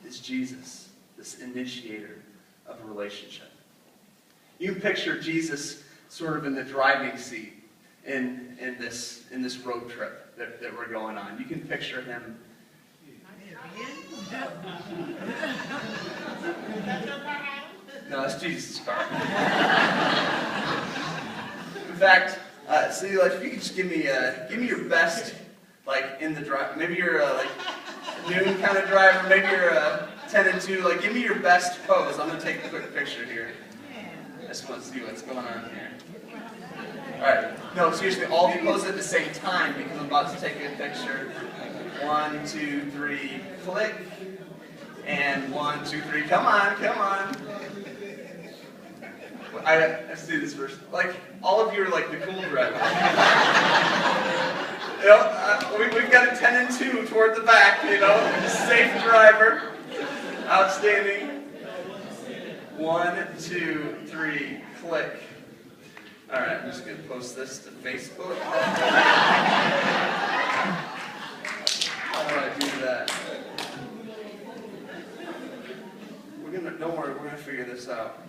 is Jesus, this initiator of a relationship. You can picture Jesus sort of in the driving seat in this road trip that we're going on. You can picture him. No, that's Jesus' car. In fact, City Life, if you could just give me your best, like in the drive. Maybe you're like a noon kind of driver. Maybe you're a 10 and 2. Like, give me your best pose. I'm gonna take a quick picture here. I just want to see what's going on here. All right. No, seriously, all of you pose at the same time because I'm about to take a picture. 1, 2, 3, click. And 1, 2, 3. Come on, come on. Let's do this first. Like, all of you are like the cool driver. You know, we've got a 10 and 2 toward the back, you know. Safe driver. Outstanding. 1, 2, 3, click. All right, I'm just going to post this to Facebook. How do I do that? Don't worry, we're going to figure this out.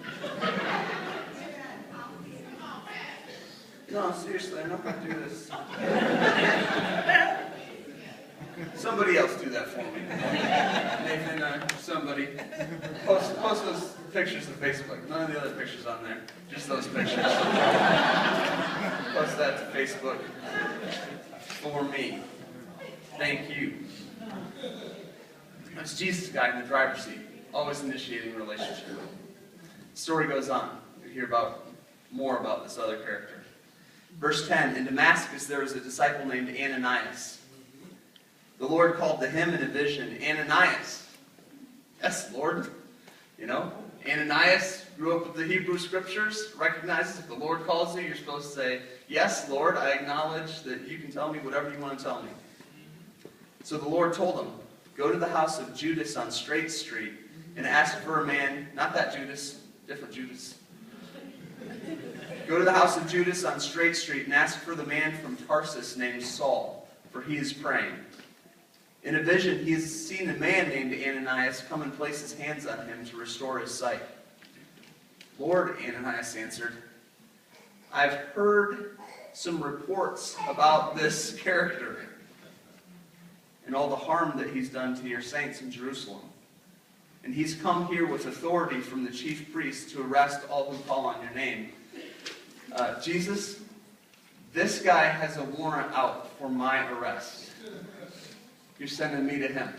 No, seriously, I'm not going to do this. Somebody else do that for me. Nathan, somebody. Post those pictures to Facebook. None of the other pictures on there. Just those pictures. Post that to Facebook for me. Thank you. It's Jesus' guy in the driver's seat, always initiating a relationship. The story goes on. We hear more about this other character. Verse 10, in Damascus there was a disciple named Ananias. The Lord called to him in a vision, Ananias. Yes, Lord. You know, Ananias grew up with the Hebrew Scriptures, recognizes if the Lord calls you, you're supposed to say, yes, Lord, I acknowledge that you can tell me whatever you want to tell me. So the Lord told him, go to the house of Judas on Straight Street and ask for a man, not that Judas, different Judas. Go to the house of Judas on Straight Street and ask for the man from Tarsus named Saul, for he is praying. In a vision, he has seen a man named Ananias come and place his hands on him to restore his sight. Lord, Ananias answered, I've heard some reports about this character and all the harm that he's done to your saints in Jerusalem. And he's come here with authority from the chief priests to arrest all who call on your name. Jesus, this guy has a warrant out for my arrest. You're sending me to him.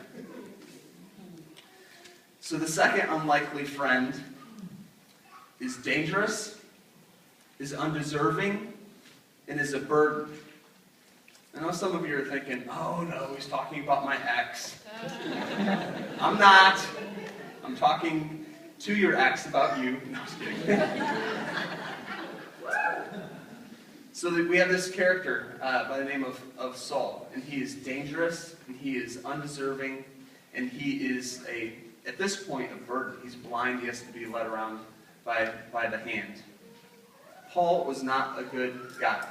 So the second unlikely friend is dangerous, is undeserving, and is a burden. I know some of you are thinking, oh no, he's talking about my ex. I'm not. I'm talking to your ex about you. No, I'm just kidding. So we have this character by the name of Saul, and he is dangerous, and he is undeserving, and he is, at this point, a burden. He's blind, he has to be led around by the hand. Paul was not a good guy.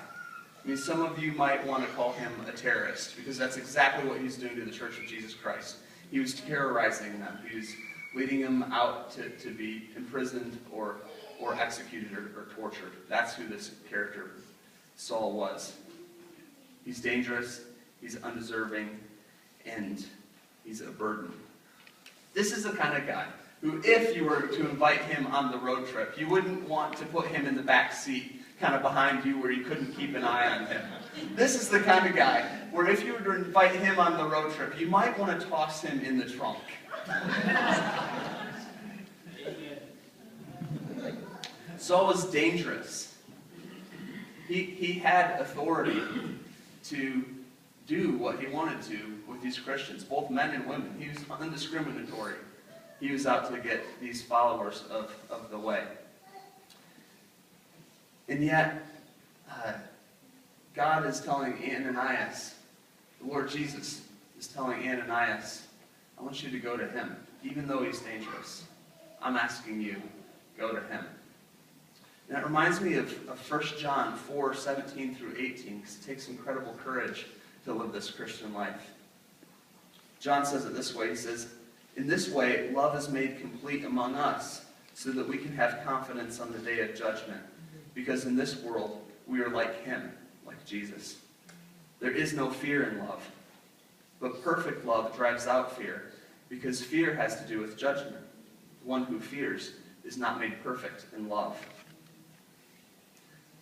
I mean, some of you might want to call him a terrorist, because that's exactly what he's doing to the Church of Jesus Christ. He was terrorizing them. He was leading them out to be imprisoned or executed or tortured. That's who this character Saul was. He's dangerous, he's undeserving, and he's a burden. This is the kind of guy who, if you were to invite him on the road trip, you wouldn't want to put him in the back seat, kind of behind you where you couldn't keep an eye on him. This is the kind of guy where if you were to invite him on the road trip, you might want to toss him in the trunk. Saul was dangerous. He had authority to do what he wanted to with these Christians, both men and women. He was undiscriminatory. He was out to get these followers of the way. And yet, God is telling Ananias, the Lord Jesus is telling Ananias, I want you to go to him, even though he's dangerous. I'm asking you, go to him. And that reminds me of 1 John 4, 17 through 18, because it takes incredible courage to live this Christian life. John says it this way, he says, In this way, love is made complete among us, so that we can have confidence on the day of judgment. Because in this world, we are like him, like Jesus. There is no fear in love, but perfect love drives out fear, because fear has to do with judgment. The one who fears is not made perfect in love.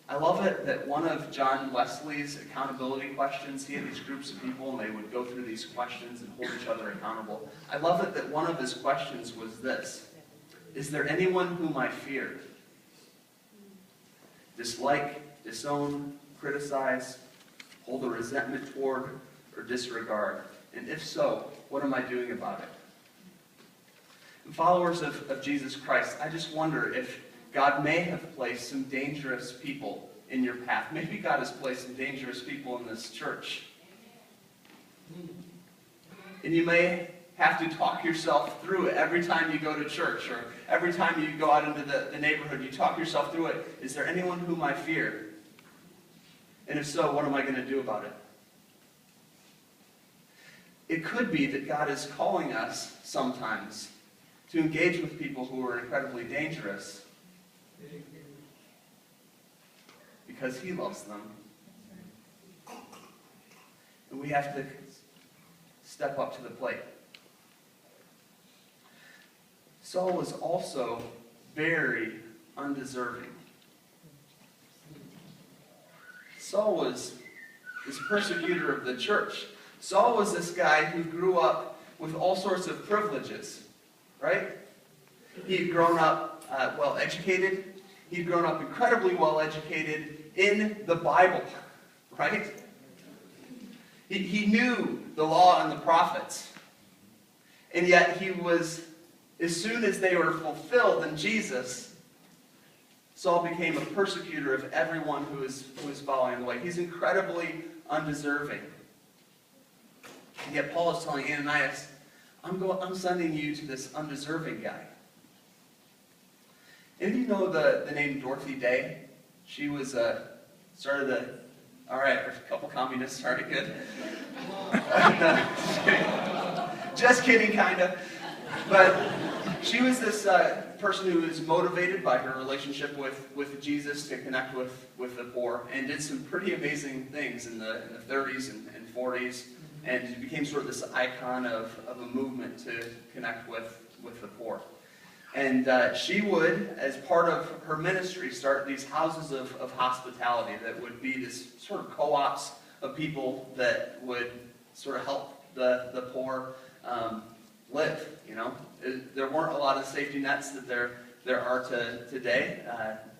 I love it that one of John Wesley's accountability questions, he had these groups of people and they would go through these questions and hold each other accountable. I love it that one of his questions was this: is there anyone whom I fear? Dislike, disown, criticize, hold a resentment toward, or disregard? And if so, what am I doing about it? And followers of Jesus Christ, I just wonder if God may have placed some dangerous people in your path. Maybe God has placed some dangerous people in this church. And you may have to talk yourself through it every time you go to church, or every time you go out into the neighborhood, you talk yourself through it. Is there anyone whom I fear? And if so, what am I going to do about it? It could be that God is calling us sometimes to engage with people who are incredibly dangerous because he loves them. And we have to step up to the plate. Saul was also very undeserving. Saul was this persecutor of the church. Saul was this guy who grew up with all sorts of privileges, right? He'd grown up well-educated. He'd grown up incredibly well-educated in the Bible, right? He knew the law and the prophets. And yet he was, as soon as they were fulfilled in Jesus, Saul became a persecutor of everyone who is following the way. He's incredibly undeserving. And yet Paul is telling Ananias, I'm sending you to this undeserving guy. And you know the name Dorothy Day? She was started the, all right, there's a couple communists, all right, good. Just kidding, kind of. But she was this person who was motivated by her relationship with Jesus to connect with the poor, and did some pretty amazing things in the 30s and 40s, and became sort of this icon of a movement to connect with the poor. And she would, as part of her ministry, start these houses of hospitality that would be this sort of co-ops of people that would sort of help the poor live, you know. There weren't a lot of safety nets that there are today,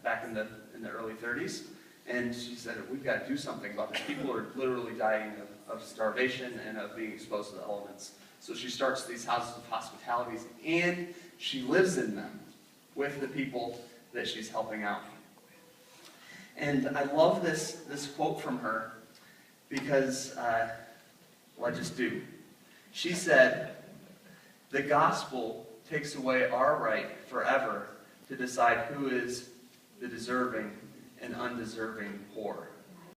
back in the early 30s. And she said, we've got to do something about this. People are literally dying of starvation and of being exposed to the elements. So she starts these houses of hospitalities, and she lives in them with the people that she's helping out. And I love this quote from her because, well, I just do. She said, "The gospel takes away our right forever to decide who is the deserving and undeserving poor."